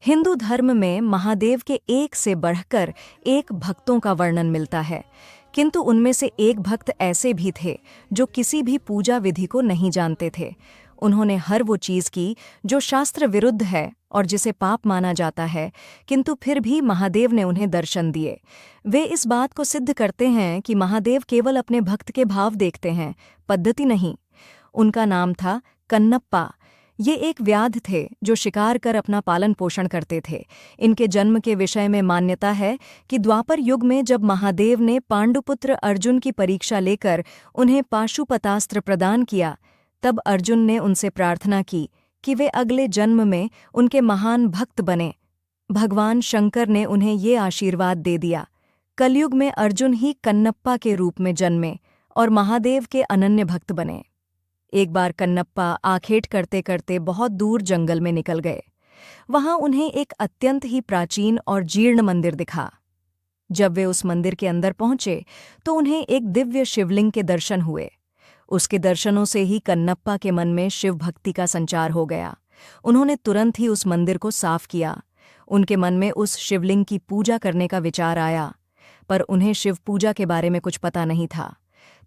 हिंदू धर्म में महादेव के एक से बढ़कर एक भक्तों का वर्णन मिलता है, किंतु उनमें से एक भक्त ऐसे भी थे जो किसी भी पूजा विधि को नहीं जानते थे। उन्होंने हर वो चीज की जो शास्त्र विरुद्ध है और जिसे पाप माना जाता है, किंतु फिर भी महादेव ने उन्हें दर्शन दिए। वे इस बात को सिद्ध करते हैं कि महादेव केवल अपने भक्त के भाव देखते हैं, पद्धति नहीं। उनका नाम था कन्नप्पा। ये एक व्याध थे जो शिकार कर अपना पालन पोषण करते थे। इनके जन्म के विषय में मान्यता है कि द्वापर युग में जब महादेव ने पांडुपुत्र अर्जुन की परीक्षा लेकर उन्हें पाशुपतास्त्र प्रदान किया, तब अर्जुन ने उनसे प्रार्थना की कि वे अगले जन्म में उनके महान भक्त बने। भगवान शंकर ने उन्हें ये आशीर्वाद दे दिया। कलयुग में अर्जुन ही कन्नप्पा के रूप में जन्मे और महादेव के अनन्य भक्त बने। एक बार कन्नप्पा आखेट करते करते बहुत दूर जंगल में निकल गए। वहां उन्हें एक अत्यंत ही प्राचीन और जीर्ण मंदिर दिखा। जब वे उस मंदिर के अंदर पहुंचे तो उन्हें एक दिव्य शिवलिंग के दर्शन हुए। उसके दर्शनों से ही कन्नप्पा के मन में शिव भक्ति का संचार हो गया। उन्होंने तुरंत ही उस मंदिर को साफ किया। उनके मन में उस शिवलिंग की पूजा करने का विचार आया, पर उन्हें शिव पूजा के बारे में कुछ पता नहीं था।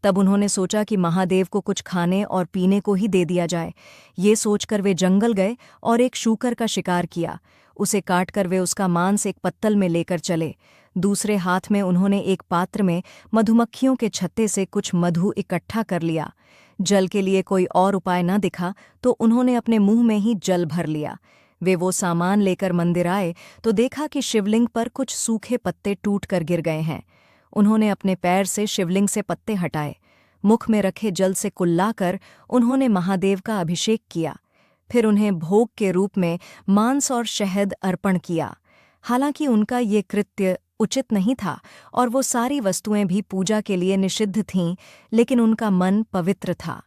तब उन्होंने सोचा कि महादेव को कुछ खाने और पीने को ही दे दिया जाए। ये सोचकर वे जंगल गए और एक शूकर का शिकार किया। उसे काटकर वे उसका मांस एक पत्तल में लेकर चले। दूसरे हाथ में उन्होंने एक पात्र में मधुमक्खियों के छत्ते से कुछ मधु इकट्ठा कर लिया। जल के लिए कोई और उपाय न दिखा तो उन्होंने अपने मुंह में ही जल भर लिया। वे वो सामान लेकर मंदिर आए तो देखा कि शिवलिंग पर कुछ सूखे पत्ते टूट कर गिर गए हैं। उन्होंने अपने पैर से शिवलिंग से पत्ते हटाए। मुख में रखे जल से कुल्लाकर उन्होंने महादेव का अभिषेक किया। फिर उन्हें भोग के रूप में मांस और शहद अर्पण किया। हालांकि उनका ये कृत्य उचित नहीं था और वो सारी वस्तुएं भी पूजा के लिए निषिद्ध थीं, लेकिन उनका मन पवित्र था।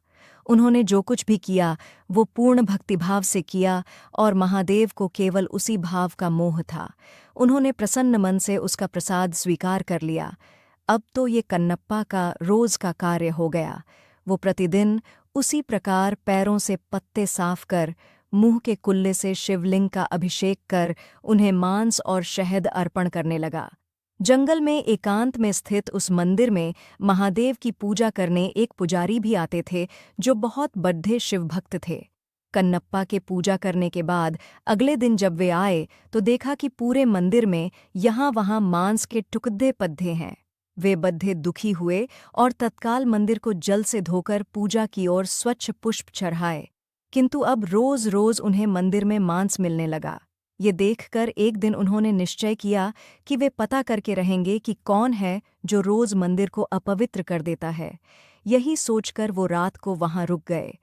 उन्होंने जो कुछ भी किया वो पूर्ण भक्तिभाव से किया और महादेव को केवल उसी भाव का मोह था। उन्होंने प्रसन्न मन से उसका प्रसाद स्वीकार कर लिया। अब तो ये कन्नप्पा का रोज का कार्य हो गया। वो प्रतिदिन उसी प्रकार पैरों से पत्ते साफ कर, मुंह के कुल्ले से शिवलिंग का अभिषेक कर उन्हें मांस और शहद अर्पण करने लगा। जंगल में एकांत में स्थित उस मंदिर में महादेव की पूजा करने एक पुजारी भी आते थे जो बहुत बड्ढे शिवभक्त थे। कन्नप्पा के पूजा करने के बाद अगले दिन जब वे आए तो देखा कि पूरे मंदिर में यहाँ-वहाँ मांस के टुकड़े पद्धे हैं। वे बद्धे दुखी हुए और तत्काल मंदिर को जल से धोकर पूजा की ओर स्वच्छ पुष्प चढ़ाए, किंतु अब रोज रोज उन्हें मंदिर में मांस मिलने लगा। ये देखकर एक दिन उन्होंने निश्चय किया कि वे पता करके रहेंगे कि कौन है जो रोज मंदिर को अपवित्र कर देता है। यही सोचकर वो रात को वहां रुक गए।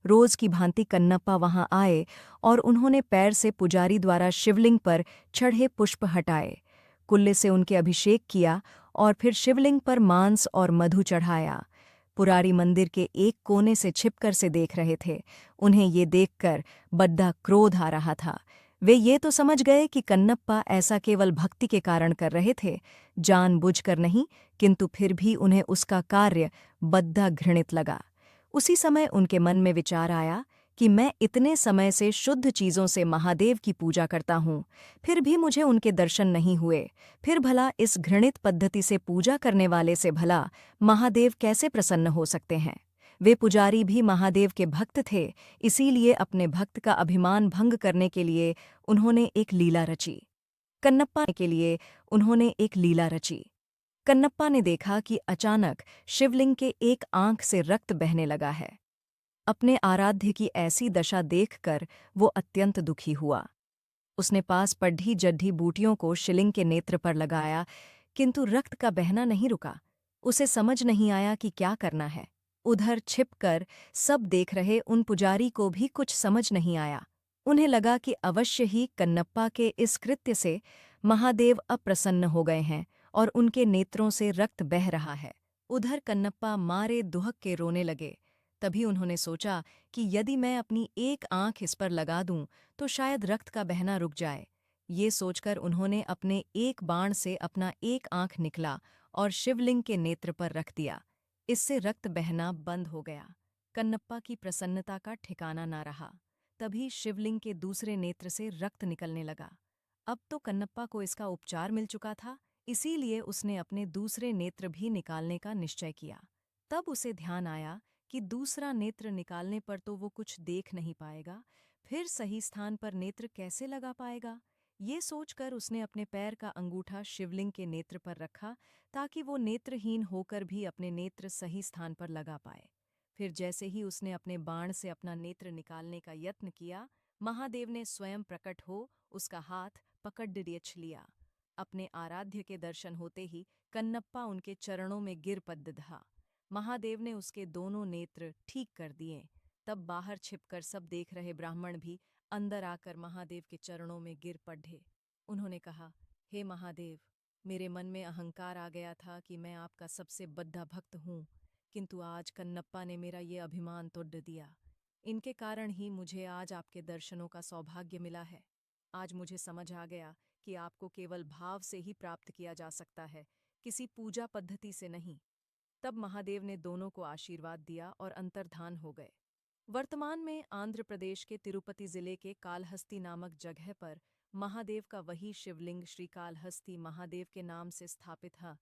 रोज की भांति कन्नप्पा वहां आए और उन्होंने पैर से पुजारी द्वारा शिवलिंग पर चढ़े पुष्प हटाए, कुल्ले से उनके अभिषेक किया और फिर शिवलिंग पर मांस और मधु चढ़ाया। पुरारी मंदिर के एक कोने से छिपकर से देख रहे थे। उन्हें ये देखकर बड्ढा क्रोध आ रहा था। वे ये तो समझ गए कि कन्नप्पा ऐसा केवल भक्ति के कारण कर रहे थे, जानबूझकर नहीं, किंतु फिर भी उन्हें उसका कार्य बड्ढा घृणित लगा। उसी समय उनके मन में विचार आया कि मैं इतने समय से शुद्ध चीजों से महादेव की पूजा करता हूँ, फिर भी मुझे उनके दर्शन नहीं हुए। फिर भला इस घृणित पद्धति से पूजा करने वाले से भला महादेव कैसे प्रसन्न हो सकते हैं। वे पुजारी भी महादेव के भक्त थे, इसीलिए अपने भक्त का अभिमान भंग करने के लिए उन्होंने एक लीला रची। कन्नप्पा के लिए उन्होंने एक लीला रची। कन्नप्पा ने देखा कि अचानक शिवलिंग के एक आंख से रक्त बहने लगा है। अपने आराध्य की ऐसी दशा देखकर वो अत्यंत दुखी हुआ। उसने पास पड्ढी जड्ढी बूटियों को शिवलिंग के नेत्र पर लगाया, किंतु रक्त का बहना नहीं रुका। उसे समझ नहीं आया कि क्या करना है। उधर छिपकर सब देख रहे उन पुजारी को भी कुछ समझ नहीं आया। उन्हें लगा कि अवश्य ही कन्नप्पा के इस कृत्य से महादेव अप्रसन्न हो गए हैं और उनके नेत्रों से रक्त बह रहा है। उधर कन्नप्पा मारे दुहक के रोने लगे। तभी उन्होंने सोचा कि यदि मैं अपनी एक आंख इस पर लगा दूं तो शायद रक्त का बहना रुक जाए। ये सोचकर उन्होंने अपने एक बाण से अपना एक आंख निकला और शिवलिंग के नेत्र पर रख दिया। इससे रक्त बहना बंद हो गया। कन्नप्पा की प्रसन्नता का ठिकाना न रहा। तभी शिवलिंग के दूसरे नेत्र से रक्त निकलने लगा। अब तो कन्नप्पा को इसका उपचार मिल चुका था, इसीलिए उसने अपने दूसरे नेत्र भी निकालने का निश्चय किया। तब उसे ध्यान आया कि दूसरा नेत्र निकालने पर तो वो कुछ देख नहीं पाएगा, फिर सही स्थान पर नेत्र कैसे लगा पाएगा। ये सोचकर उसने अपने पैर का अंगूठा शिवलिंग के नेत्र पर रखा, ताकि वो नेत्रहीन होकर भी अपने नेत्र सही स्थान पर लगा पाए। फिर जैसे ही उसने अपने बाण से अपना नेत्र निकालने का यत्न किया, महादेव ने स्वयं प्रकट हो उसका हाथ पकड़ डिरियछ लिया। अपने आराध्य के दर्शन होते ही कन्नप्पा उनके चरणों में गिर पद्दधा। महादेव ने उसके दोनों नेत्र ठीक कर दिए। तब बाहर छिपकर सब देख रहे ब्राह्मण भी अंदर आकर महादेव के चरणों में गिर पड़े। उन्होंने कहा, हे महादेव, मेरे मन में अहंकार आ गया था कि मैं आपका सबसे बद्धा भक्त हूँ, किंतु आज कन्नप्पा ने मेरा ये अभिमान तोड़ दिया। इनके कारण ही मुझे आज आपके दर्शनों का सौभाग्य मिला है। आज मुझे समझ आ गया कि आपको केवल भाव से ही प्राप्त किया जा सकता है, किसी पूजा पद्धति से नहीं। तब महादेव ने दोनों को आशीर्वाद दिया और अंतर्धान हो गए। वर्तमान में आंध्र प्रदेश के तिरुपति जिले के कालहस्ती नामक जगह पर महादेव का वही शिवलिंग श्री कालहस्ती महादेव के नाम से स्थापित है।